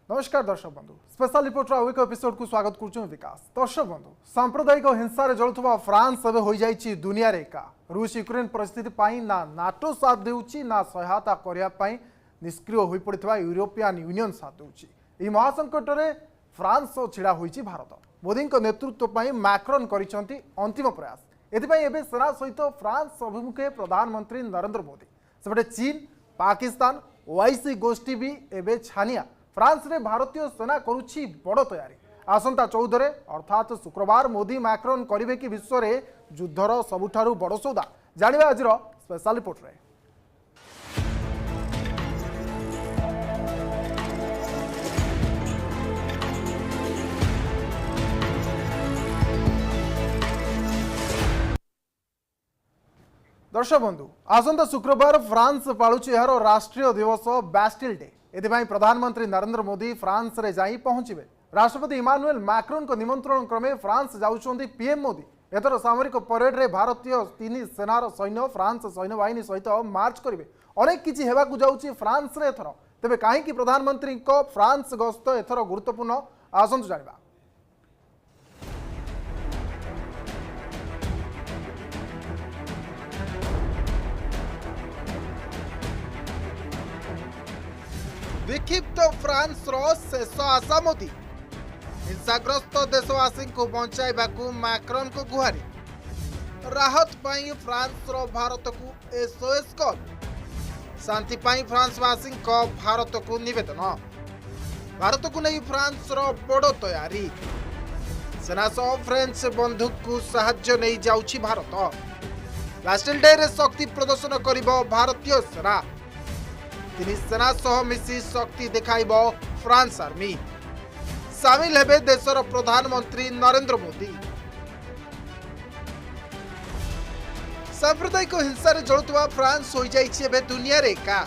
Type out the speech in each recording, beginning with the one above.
नमस्कार दर्शक बंधु स्पेशल रिपोर्टर आउ एक एपिसोड को स्वागत करुँ विकास। दर्शक बंधु सांप्रदायिक हिंसा जलुवा फ्रांस एवं हो जाइए दुनिया रे एका रूस यूक्रेन परिस्थिति ना नाटो साथ देउची ना सहायता करने निष्क्रिय हो पड़ा यूरोपियन यूनियन साथ देउची। महासंकट में फ्रांस छिड़ा होइछि भारत मोदी नेतृत्व मैक्रन करिसेंति अंतिम प्रयास एवं सेना सहित फ्रांस अभिमुखे प्रधानमंत्री नरेंद्र मोदी सेपटे चीन पाकिस्तान ओआईसी गोष्ठी भी एवं छानिया फ्रांस रे भारतीय सेना करुछि बड़ तैयारी। आसंता 14 अर्थात शुक्रवार मोदी मैक्रन करिवे कि विश्व में युद्धर सबुठारु बड़ सौदा जानिबा आज स्पेशल रिपोर्ट रे। दर्शक बंधु आसंता शुक्रवार फ्रांस पालुछि यार राष्ट्रीय दिवस बैस्टिल डे। एथिपाई प्रधानमंत्री नरेंद्र मोदी फ्रांस रे जाई पहुंचीबे। राष्ट्रपति इमानुएल मैक्रोन को निमंत्रण क्रमे फ्रांस जाउछंती पीएम मोदी। एथर सामरिक परेड रे भारतीय तीन सेनार सैन्य फ्रांस सैन्य बाहिनी सहित मार्च करिवे। अनेक किछि हेबाकु जाउछि फ्रांस रे एथर। तेबे काहेकि प्रधानमंत्री को फ्रांस गस्त एथर गुरुत्वपूर्ण आसंतु जानिबा। विक्षिप्त फ्रांस शेष आशा मोदी हिंसाग्रस्त देशवासी को बचाइबा मैक्रन को गुहारी राहत पाई फ्रांस भारत को एसओएस कॉल शांति पाई फ्रांसवासी भारत को निवेदन भारत को नहीं फ्रांस बड़ तैयारी सेना सह फ्रेंच बंधुक को साहाय्य नहीं जाउछि भारत बैस्टिल डे रे शक्ति प्रदर्शन करिबो भारतीय सेना तीन सेना सह मिसी शक्ति देखाइब फ्रांस आर्मी सामिल हेबे देशर प्रधानमंत्री नरेंद्र मोदी। सांप्रदायिक हिंसा जलुवा फ्रांस हो जाइए दुनिया रे एका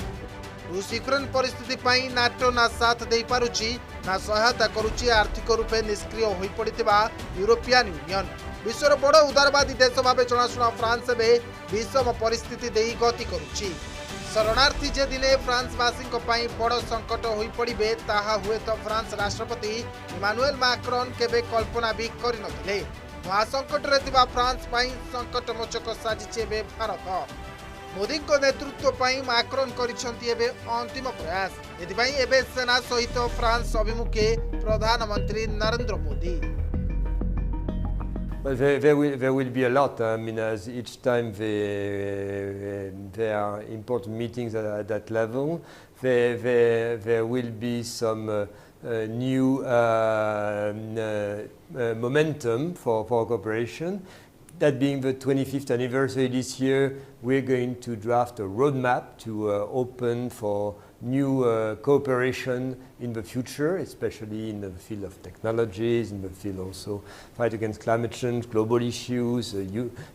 रूस यूक्रेन परिस्थिति पाई नाटो ना साथ दे पारुची ना सहायता करुची आर्थिक रूपे निष्क्रिय हो पड़िथिबा यूरोपियन यूनियन विश्वर बड़ उदारवादी देश भाव जनाशुना फ्रांस एवं विषम परिस्थिति दे गति करुची। शरणार्थी जे दिने फ्रांसवासी बड़ संकट हो पड़े ताहा हुए तो फ्रांस राष्ट्रपति इमानुएल मैक्रन केबे कल्पना भी करनथिले। महासंकट रे थिबा फ्रांस पाई संकट मोचक साजिचे बे भारत मोदी को नेतृत्व पाई मैक्रन करिसेंति एबे अंतिम प्रयास एथिपाई एबे सेना सहित फ्रांस अभिमुखे प्रधानमंत्री Narendra Modi. Well, there will be a lot. I mean, as each time there are important meetings at that level. There will be some new momentum for cooperation. That being the 25th anniversary this year, we're going to draft a roadmap to open for new cooperation in the future, especially in the field of technologies, in the field also fight against climate change, global issues,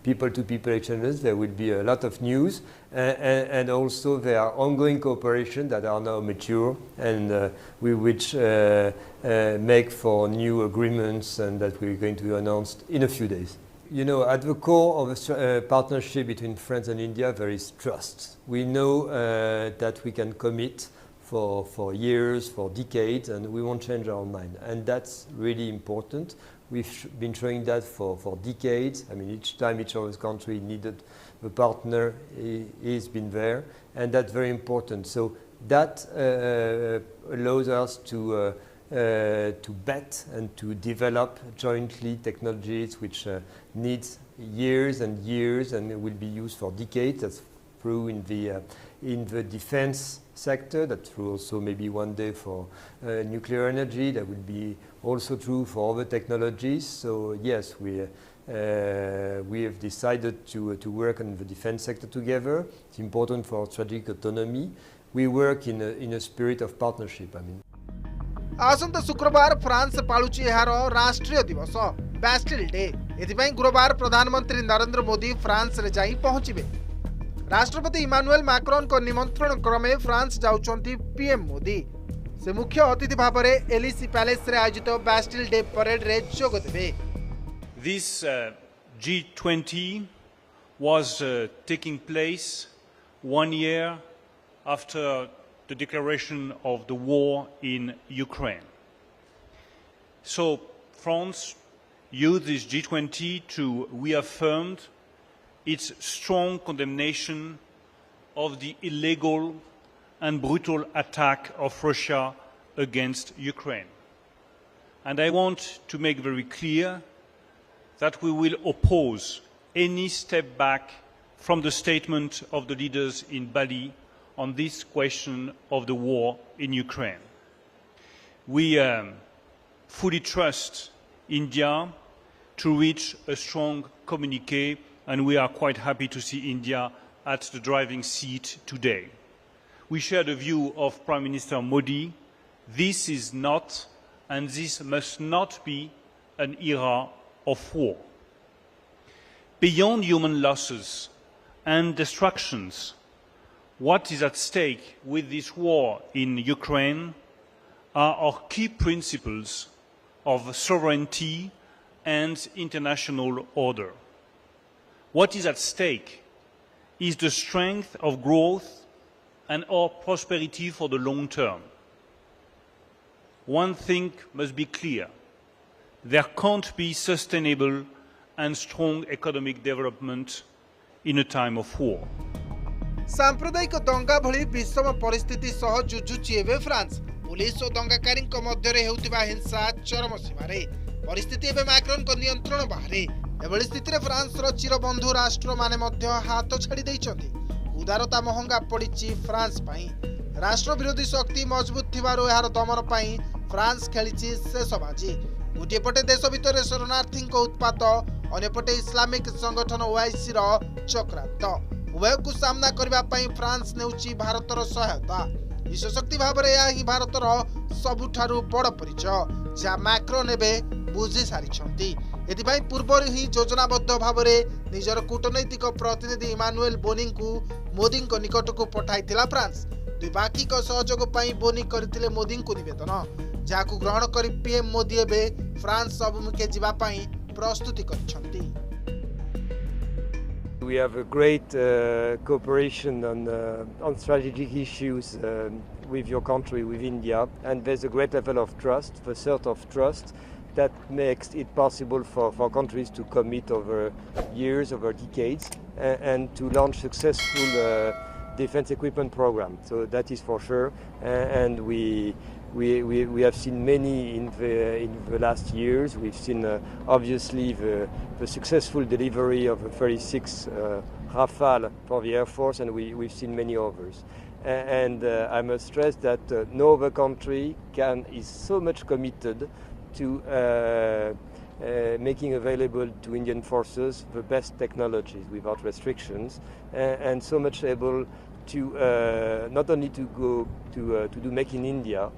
people-to-people exchanges. There will be a lot of news, and also there are ongoing cooperation that are now mature, and we which make for new agreements, and that we're going to announce in a few days. You know, at the core of a partnership between France and India, there is trust. We know that we can commit for years, for decades, and we won't change our mind. And that's really important. We've been showing that for decades. I mean, each time each of us country needed the partner, he's been there, and that's very important. So that allows us to bet and to develop jointly technologies which needs years and years and will be used for decades. That's true in the defense sector. That's true also maybe one day for nuclear energy. That will be also true for other technologies. So yes, we have decided to work on the defense sector together. It's important for our strategic autonomy. We work in a spirit of partnership. I mean. आसंता शुक्रवार France पालुची यार राष्ट्रीय दिवस Bastille day एथिपाई गुरुवार प्रधानमंत्री Narendra Modi France रे जाई पहुंचीबे। राष्ट्रपति Emmanuel मैक्रन को निमंत्रण क्रमे फ्रांस जाउछंती पीएम मोदी से मुख्य अतिथि भाव में एलिसी पैलेस रे आयोजित बैस्टिल डे परेड रे जोग देबे। This G20 was taking place 1 year after the declaration of the war in Ukraine. So France used this G20 to reaffirm its strong condemnation of the illegal and brutal attack of Russia against Ukraine. And I want to make very clear that we will oppose any step back from the statement of the leaders in Bali on this question of the war in Ukraine. We fully trust India to reach a strong communique, and we are quite happy to see India at the driving seat today. We share the view of Prime Minister Modi. This is not, and this must not be, an era of war. Beyond human losses and destructions, what is at stake with this war in Ukraine are our key principles of sovereignty and international order. What is at stake is the strength of growth and our prosperity for the long term. One thing must be clear: there can't be sustainable and strong economic development in a time of war. सांप्रदायिक दंगा भली विषम परिस्थिति सह जुझुची एबे France police और दंगाकारी मध्य हेउतिबा हिंसा चरम सीमारे परिस्थिति एबे मैक्रोन को नियंत्रण बाहरे एभली स्थिति रे फ्रांस रो चिरबंधु राष्ट्र माने मध्य हाथ छाड़ी दैछंती उदारता महंगा पड़िछि फ्रांस पई राष्ट्र विरोधी शक्ति मजबूत थिबारो यार दमन पई फ्रांस खेलिछि शेष बाजी गोटे पटे देश भितर शरणार्थी उत्पात अन्यपटे इस्लामिक संगठन ओआईसी रो चक्रांत उभय को सामना करबा पई फ्रांस नेउछि भारतर सहायता विश्वशक्ति भाव में भारतर सबुठारु बड़ परिचय जहाँ मैक्रोन एवं बुझी सारी एथिपाई पूर्व ही योजनाबद्ध भाव में निजर कूटनैतिक प्रतिनिधि इमानुएल बोनी को मोदी निकट को पठाइथिला फ्रांस द्विपाक्षिक सहयोग पर बोनी करथिले मोदी को निवेदन जहां ग्रहण कर पीएम मोदी एवं फ्रांस अभिमुखे जावाई प्रस्तुति करिसेंती। We have a great cooperation on strategic issues with your country, with India, and there's a great level of trust, the sort of trust that makes it possible for countries to commit over years, over decades, and to launch successful defense equipment program. So that is for sure, and we have seen many in the last years. We've seen obviously the successful delivery of the 36 Rafale for the Air Force, and we've seen many others. And I must stress that no other country is so much committed to making available to Indian forces the best technologies without restrictions, and so much able to not only to go to do Make in India,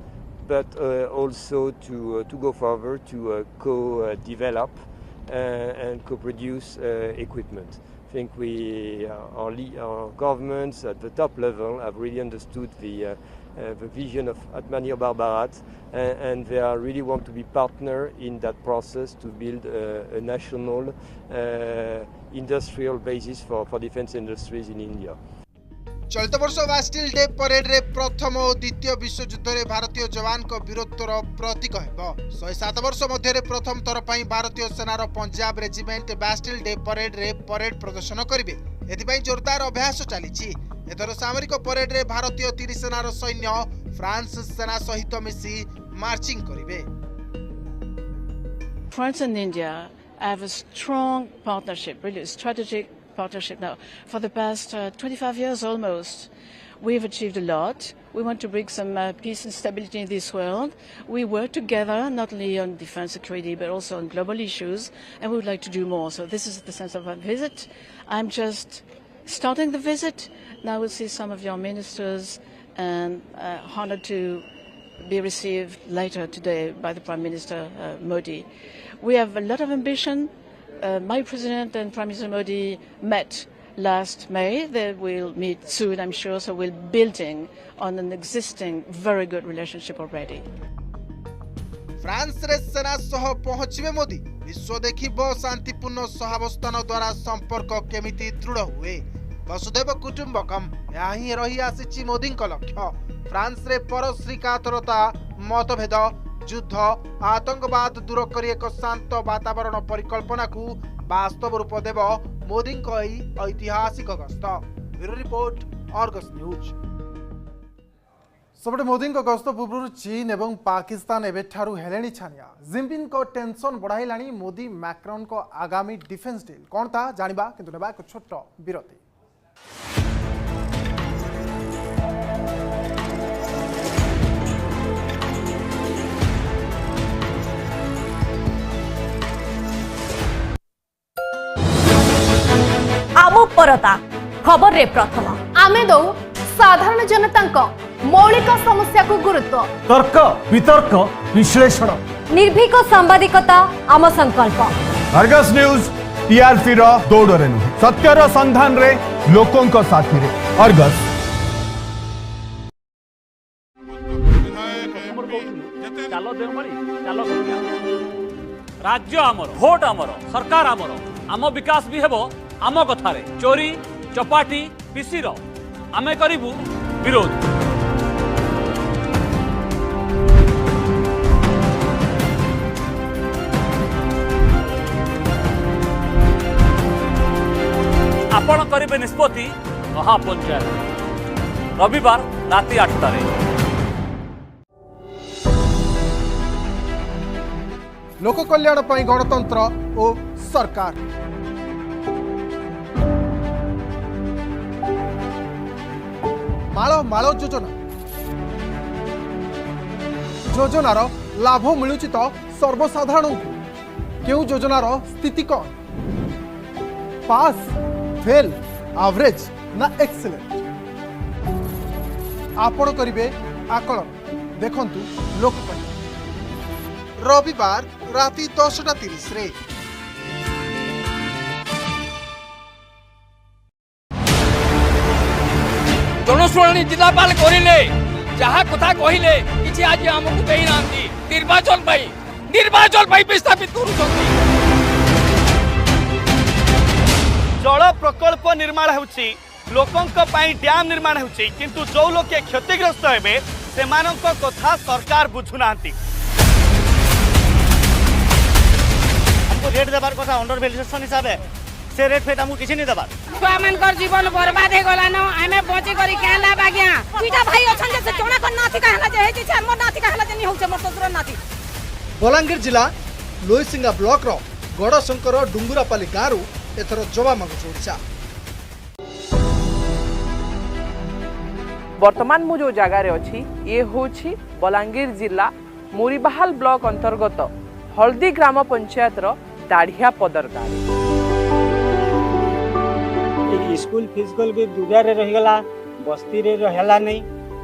but also to go further to co-develop and co-produce equipment. I think our governments at the top level have really understood the vision of Atmani Barbarat, and they really want to be partner in that process to build a national industrial basis for defense industries in India. चलित वर्ष Bastille day parade रे प्रथम और द्वितीय विश्वयुद्ध रे भारतीय जवान को वीरत्वर प्रतीक हेबो 107 वर्ष मध्य प्रथम थर पई भारतीय सेनार Punjab regiment Bastille day parade रे परेड प्रदर्शन करिवे एथिपई जोरदार अभ्यास चलीछि एथर सामरिक परेड रे भारतीय तीर सेनार सैन्य फ्रांस सेना सहित मिसी मार्चिंग करिवे। France and India have a strong partnership, really strategic partnership now. For the past 25 years almost, we've achieved a lot. We want to bring some peace and stability in this world. We work together not only on defense security but also on global issues, and we would like to do more. So this is the sense of our visit. I'm just starting the visit. Now we'll see some of your ministers, and honored to be received later today by the Prime Minister Modi. We have a lot of ambition. My President and Prime Minister Modi met last May. They will meet soon, I'm sure, so we're building on an existing very good relationship already. France रे सेना सह पहुंचबे मोदी विश्व देखिबो शांतिपूर्ण सहावस्थान द्वारा संपर्क केमिति दृढ़ हुए वसुधैव कुटुंबकम यही रही आसीछि मोदी लक्ष्य फ्रांस रे परश्री कातरता मतभेद युद्ध आतंकवाद दूर करी एक शांत वातावरण परिकल्पना को वास्तव रूप देव मोदी ऐतिहासिक गस्त। Bureau report Argus news. सबटे मोदी गस्त पूर्व चीन एवं पाकिस्तान एवेठारु हेलेनी छानिया जिनपिंग को टेंशन बढ़ाइलानी मोदी मैक्रोन को आगामी डिफेंस डील कौन था जानिबा किंतु नेबा एक छोट विरति। आमु परता खबर रे प्रथम आमे दो साधारण जनता मौलिक समस्या को गुरुत्व तर्क वितर्क विश्लेषण निर्भीक सांबादिकता आम संकल्प। अर्गस न्यूज टीआरपी रो दौड़ रे नुहे सत्यर संधान रे लोकों को साथी रे अर्गस। राज्य आमर भोट आमर सरकार आमर आम विकास भी हेबो आम कथारे चोरी चपाटी पिसीर आमे करिबु विरोध। आपण करिबे निष्पत्ति महापंचायत रविवार राति 8टारे। लोक कल्याण पर गणतंत्र और सरकार माଳ माଳ योजना योजनार लाभ मिलुची तो सर्वसाधारण को क्यों योजनार स्थिति कौन पास फेल एवरेज ना एक्सीलेंट आपण करिवे आकलन देखंतु लोक रविवार राति 10:30 रे। जनशुणाणी जिलापाल करिले जहा कथा कहिले किछि आज हमकु देई नांती निर्वाचन पाई विस्थापित करूछंती। जल प्रकल्प निर्माण होउछि लोकंक पाई डैम निर्माण होउछि किंतु जो लोके क्षतिग्रस्त हेबे सेमानंक कथा सरकार बुझु नांती। हमको रेट देबार कथा अंडर वैल्यूएशन हिसाब से रेट फेट हमको किछि नै देबार छुआ मानकर जीवन बर्बाद हे गला न हमें बची करी केला बागिया दुईटा भाई अछन जे कोना कोन नाथी कहला जे हेछि छ मोर नाथी कहला जे नि होछ मोर ससुर नाथी। बलांगीर जिला लोईसिंगा ब्लॉक रो गड़शंकर डुंगुरापाली गाँव एथर जवाब मागुछ ओडिशा। वर्तमान मु जो जगार अच्छी ये होछि बलांगीर जिला मुरीबाहाल ब्लॉक अंतर्गत हल्दी ग्राम पंचायत रो दाढ़िया पदर गाँव। स्कूल फिजिकल भी दूर रहीगला बस्ती रे रहला नहीं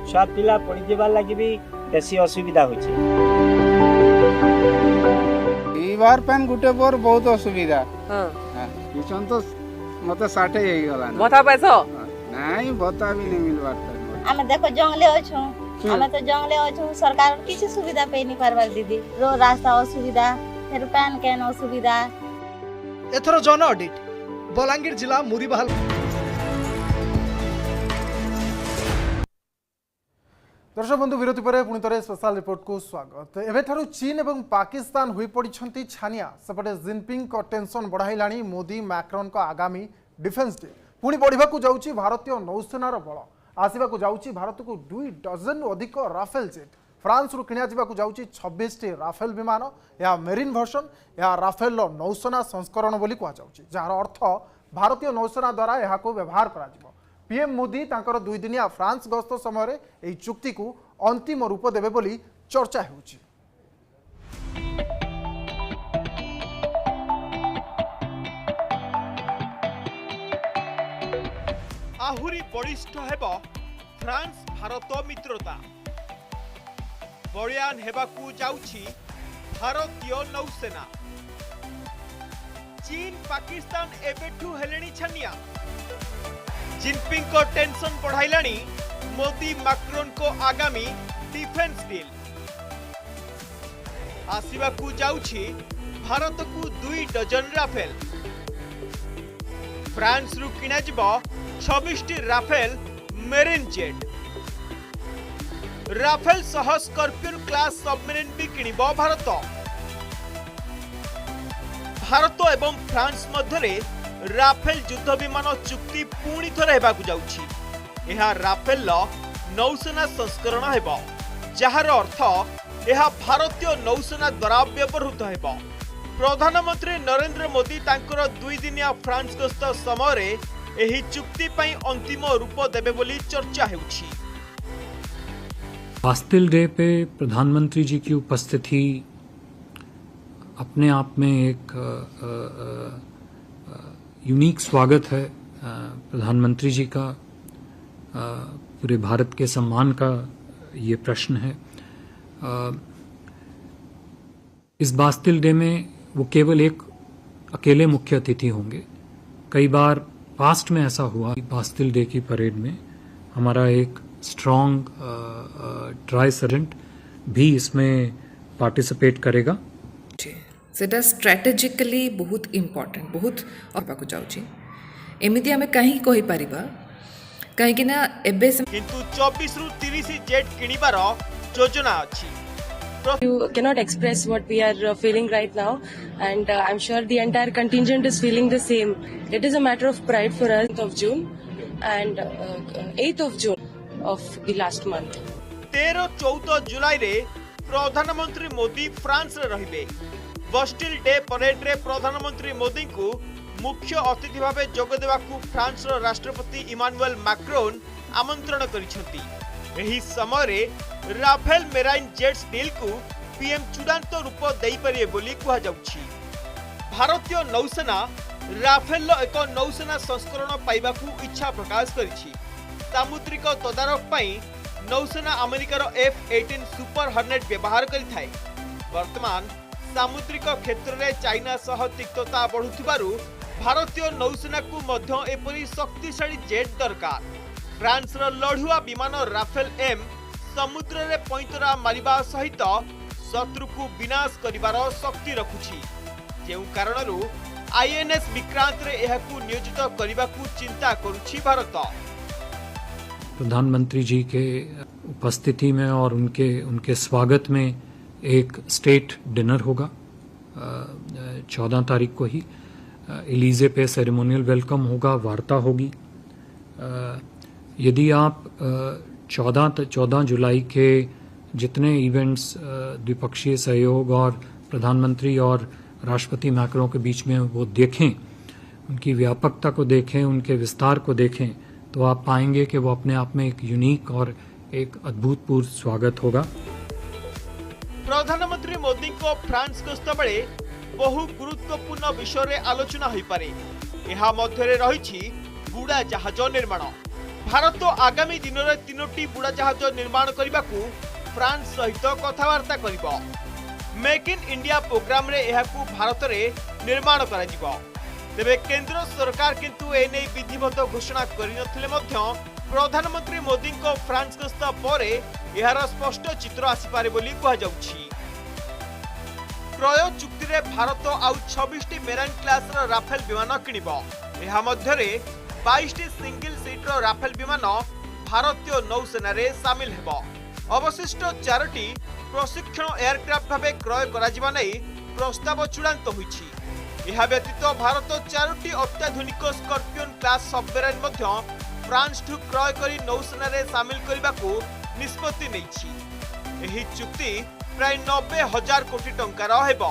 छुआ पिला पढ़ी जेबार लगी भी बेसी असुविधा होछि। बार पेन गुटे पर बहुत असुविधा ट्यूशन तो मते 60 हे गला भत्ता पैसा नहीं भत्ता भी नहीं मिलबार। हमें देखो जंगले अछो हमें तो जंगले अछो सरकार किछि सुविधा पे नहीं करबार दीदी रो रास्ता असुविधा फिर पैन कैन असुविधा। एथर जन ऑडिट बलांगीर जिला मुरीबाहाल। दर्शक बंधु विरति पर पुणी थे स्पेशल रिपोर्ट को स्वागत। एवेठारु चीन एवं पाकिस्तान हुई पड़ती छानिया सेपटे जिनपिंग को टेंशन बढ़ाइलाणी मोदी मैक्रोन को आगामी डिफेंस डील पुणी बढ़ा जाऊँगी भारतीय नौसेनार बल आसवा जाऊँगी भारत को 2 डजन अधिक राफेल जेट फ्रांस रु किणा जाऊँगी 26टी राफेल विमान या मेरीन भर्सन या राफेल नौसेना संस्करण बोली कहुच्छी जार अर्थ भारतीय नौसेना द्वारा यह व्यवहार करा पीएम मोदी तांकर 2 दिनिया फ्रांस गस्त समय यह चुक्ति को अंतिम रूप देवे बोली चर्चा होउछि। आहुरी बलिष्ठ हेब फ्रांस भारत मित्रता बलियान हेबाकू जाउछि भारतीय नौसेना। चीन पाकिस्तान एबेठू हेलेनी छनिया जिनपिंग को टेंशन बढ़ाइलाणी मोदी मैक्रोन को आगामी डिफेंस डील आसवाकू जाउछि भारत को 2 डजन राफेल फ्रांस रु किणा 26टी राफेल मेरीन जेट राफेल सह स्कॉर्पियन क्लास सबमरीन भी किनिबो भारत। भारत एवं फ्रांस मध्य राफेल युद्ध विमान चुक्ति पुणी थरे हेबाकु जाउछि। एहा राफेल नौसेना संस्करण हेबो, जार अर्थ यह भारतीय नौसेना द्वारा व्यवहृत हेबो। प्रधानमंत्री नरेंद्र मोदी तांकर 2 दिनिया फ्रांस गस्त समय एही चुक्ति पई अंतिम रूप देबे बोली चर्चा हेउछि। बास्टिल डे पे प्रधानमंत्री जी की उपस्थिति अपने आप में एक यूनिक स्वागत है प्रधानमंत्री जी का। पूरे भारत के सम्मान का ये प्रश्न है। इस बास्टिल डे में वो केवल एक अकेले मुख्य अतिथि होंगे। कई बार पास्ट में ऐसा हुआ कि बास्टिल डे की परेड में हमारा एक स्ट्रॉन्ग ट्राई सर्जेंट भी इसमें पार्टिसिपेट करेगा। सेटा स्ट्रैटेजिकली बहुत इम्पोर्टेंट बहुत अबाकु जाउची। एमिति हमें कहीं कहि परिबा कहीं ना एबे किंतु 24 रु 30 जेट किनिबार योजना अछि। You cannot express what we are feeling right now, and I'm sure the entire contingent is feeling the same. It is a matter of pride for us. 8th of June and 8th of June of the last month. 13-14 जुलाई रे प्रधानमंत्री Modi France रे रहिबे। Bastille day parade रे प्रधानमंत्री मोदी को मुख्य अतिथि भावे जोग देवाकू फ्रांस रो राष्ट्रपति इमानुएल मैक्रोन आमंत्रण करिसथि। एही समय रे राफेल मेराइन जेट्स डील को पीएम चूड़ांत रूप देई परिए बोली कहा जाउछि। भारतीय नौसेना राफेल एक नौसेना संस्करण पाइबाकू इच्छा प्रकाश करिछि। सामुद्रिक तदारक पई नौसेना अमेरिकार F-18 सुपर हर्नेट व्यवहार करिथाय। वर्तमान सामुद्रिक क्षेत्र में चाइना सह तिक्तता बढ़ुथिबारु भारतीय नौसेना को मध्य एपरी शक्तिशाली जेट दरकार। फ्रांस रो लढुआ विमान राफेल एम समुद्र रे पैंतरा मारिबा सहित शत्रु को विनाश करिबार शक्ति रखुछि। जेउ कारणरू आईएनएस विक्रांत रे एहाकू नियोजित करिबाकू चिंता करुछि भारत। प्रधानमंत्री जी के उपस्थिति में और उनके स्वागत में एक स्टेट डिनर होगा 14 तारीख को ही। एलिजे पे सेरेमोनियल वेलकम होगा, वार्ता होगी। यदि आप 14 जुलाई के जितने इवेंट्स द्विपक्षीय सहयोग और प्रधानमंत्री और राष्ट्रपति मैक्रों के बीच में वो देखें, उनकी व्यापकता को देखें, उनके विस्तार को देखें, तो आप पाएंगे कि वो अपने आप में एक यूनिक और एक अद्भुतपूर्व स्वागत होगा। प्रधानमंत्री मोदी को फ्रांस गस्त बेले बहु गुरुत्वपूर्ण विषय रे आलोचना होई पारे। एहा मध्यरे रहिछि बुड़ा जहाज निर्माण। भारत आगामी दिन में 3टी बुड़ा जहाज निर्माण करने फ्रांस सहित कथबार्ता करिबो। मेक इन इंडिया प्रोग्राम रे एहाकू भारत रे निर्माण कराजिबो। तेबे केंद्र सरकार किंतु एने विधिवत घोषणा करिनथिले मध्य प्रधानमंत्री मोदी को फ्रांस गस्त परे एहार स्पष्ट चित्र आसीपारे बोली कहा जाउछि। क्रय चुक्ति रे भारत आउ 26टी मेराइन क्लास रो राफेल विमान किनिबो। एहा मध्यरे 22टी सिंगल सीट रो राफेल विमान भारतीय नौसेना रे शामिल हेबो। अवशिष्ट 4टी प्रशिक्षण एयरक्राफ्ट भावे क्रय कराजिबा नै प्रस्ताव चूड़ांत होइछि। एहा व्यतीत भारत 4टी अत्याधुनिक स्कॉर्पियन क्लास सबमरीन मध्य फ्रांस ठू क्रय करी नौसेना रे शामिल करबाकू निष्पत्ति नैछि। एही चुक्ति प्राय 90,000 कोटी टंकार हेबो।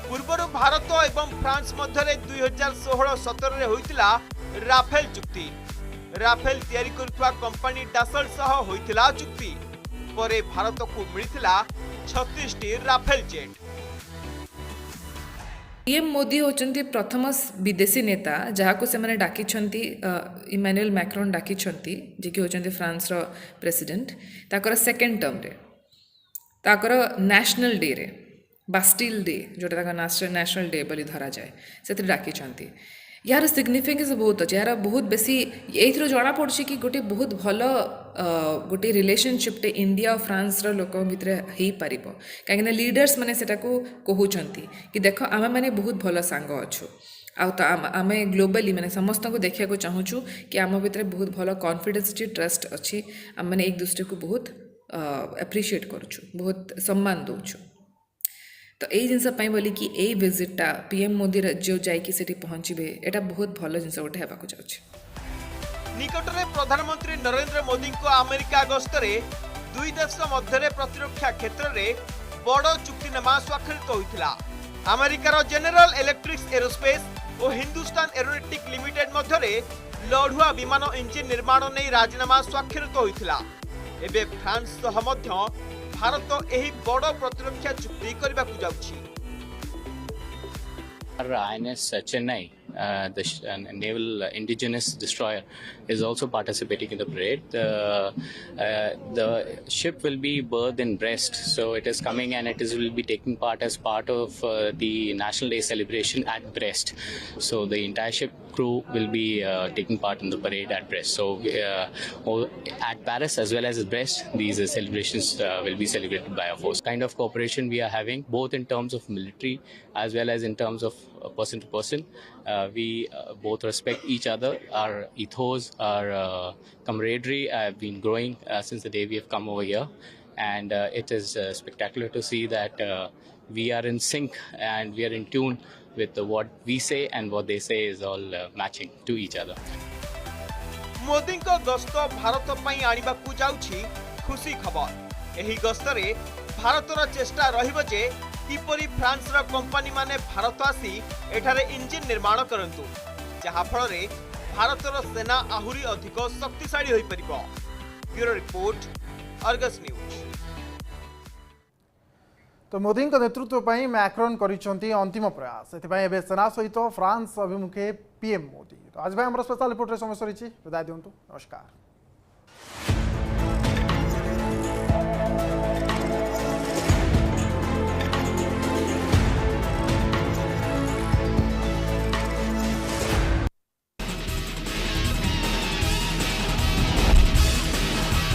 पूर्वर भारत एवं फ्रांस मध्य 2016-17 रे होइतिला राफेल चुक्ति। राफेल तैयारी करथुवा कंपनी डासल सह होइतिला चुक्ति। परे भारत को मिलिथिला 36टी राफेल जेट। पीएम मोदी होचंती प्रथम विदेशी नेता जहाँ से मैंने डाकी इमानुएल मैक्रोन डाकी जी कि होचंती फ्रांस रो प्रेसिडेंट ताकर सेकेंड टर्म रे ताकर नेशनल डे रे बास्टिल डे जोटा नेशनल डे बोली धरा जाए से डाकी। यार सिग्निफिकेंस बहुत अच्छे। यार बहुत बेसी ये जना पड़ी कि गोटे बहुत भल गोटे रिलेशनशिप टे इंडिया और फ्रांस रो लोक भितर हो पार कहीं लीडर्स मैंने सेटा को कहते कि देख आम मैंने बहुत भल सांग अच्छु आम ग्लोबली मैंने समस्त को देखा चाहूँ कि आम भितर बहुत भल कॉन्फिडेंस अच्छी, ट्रस्ट अच्छी। आम मैंने एक दूसरे को बहुत एप्रिशिएट करुछु बहुत सम्मान दौछु तो यही जिनस बोली कि यही विजिटा पीएम मोदी जो जाइए से पहुँचे यहाँ बहुत भल जिन गोटे होगा जाऊँ निकटरे प्रधानमंत्री नरेंद्र मोदी को अमेरिका गस्तरे दुई देश मध्य प्रतिरक्षा क्षेत्र में बड़ चुक्तिनामा स्वाक्षरित होता अमेरिकार जेनेरल इलेक्ट्रिक्स एरोस्पेस और हिंदुस्तान एरोनॉटिक लिमिटेड मध्य लढ़ुआ विमान इंजिन निर्माण नहीं राजीनामा स्वाक्षरित होता एबे फ्रांस सह मध्य भारत एही बड़ प्रतिरक्षा चुक्ति करबा को जाउछि INS Chennai, the naval indigenous destroyer, is also participating in the parade. The ship will be berthed in Brest, so it is coming and will be taking part as part of the National Day celebration at Brest. So the entire ship crew will be taking part in the parade at Brest. So at Paris as well as at Brest, these celebrations will be celebrated by our force. Kind of cooperation we are having, both in terms of military as well as in terms of person to person. We both respect each other. Our ethos, our camaraderie have been growing since the day we have come over here. And it is spectacular to see that we are in sync and we are in tune with what we say and what they say is all matching to each other. Modi को गस्त भारत पई आनिबा को जाउछि खुशी खबर एही गस्तरे भारतर चेष्टा रहिबो जे किपरि France र company माने भारत आसी एठारे इंजिन निर्माण करंतु जहा फल रे भारतर सेना आहुरी अधिक शक्तिशाली होई परिबो ब्यूरो रिपोर्ट अर्गस न्यूज। तो मोदी नेतृत्व पर मैक्रोन करिसेंती अंतिम प्रयास से सेना सहित फ्रांस अभिमुखे पीएम मोदी। तो आज भाई स्पेशल रिपोर्ट समय सरी विदाय दिंतु नमस्कार।